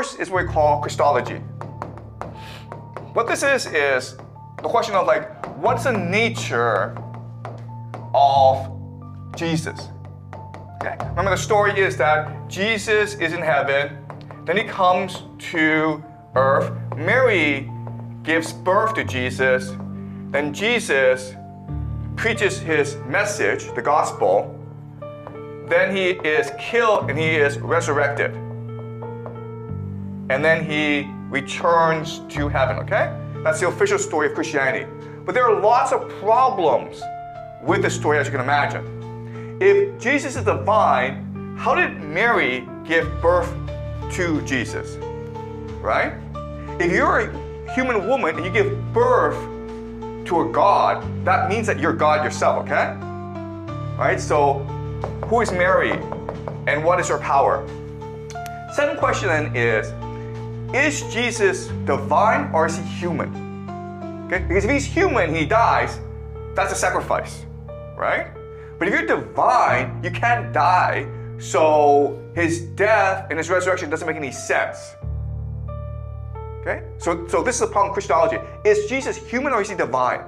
first is what we call Christology. What this is the question of like, what's the nature of Jesus? Okay. Remember, the story is that Jesus is in heaven, then he comes to earth. Mary gives birth to Jesus, then Jesus preaches his message, the gospel, then he is killed and he is resurrected. And then he returns to heaven, okay? That's the official story of Christianity. But there are lots of problems with this story, as you can imagine. If Jesus is divine, how did Mary give birth to Jesus? Right? If you're a human woman and you give birth to a God, that means that you're God yourself, okay? Right? So, who is Mary and what is her power? Second question then is Jesus divine or is he human? Okay? Because if he's human, he dies, that's a sacrifice, right? But if you're divine, you can't die, so his death and his resurrection doesn't make any sense. Okay? So this is the problem with Christology. Is Jesus human or is he divine?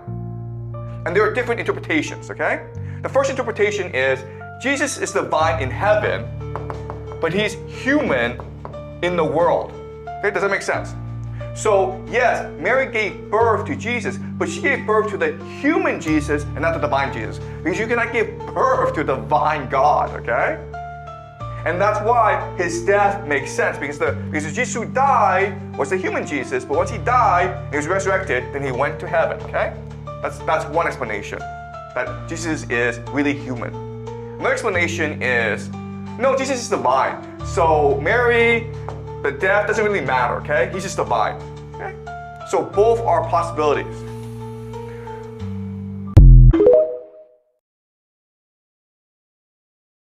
And there are different interpretations, okay? The first interpretation is Jesus is divine in heaven, but he's human in the world. Okay, does that make sense? So yes, Mary gave birth to Jesus, but she gave birth to the human Jesus and not the divine Jesus. Because you cannot give birth to a divine God, okay? And that's why his death makes sense, because the Jesus who died was the human Jesus, but once he died and he was resurrected, then he went to heaven, okay? That's one explanation, that Jesus is really human. Another explanation is, no, Jesus is divine. So Mary, the death doesn't really matter, okay? He's just divine, okay? So both are possibilities.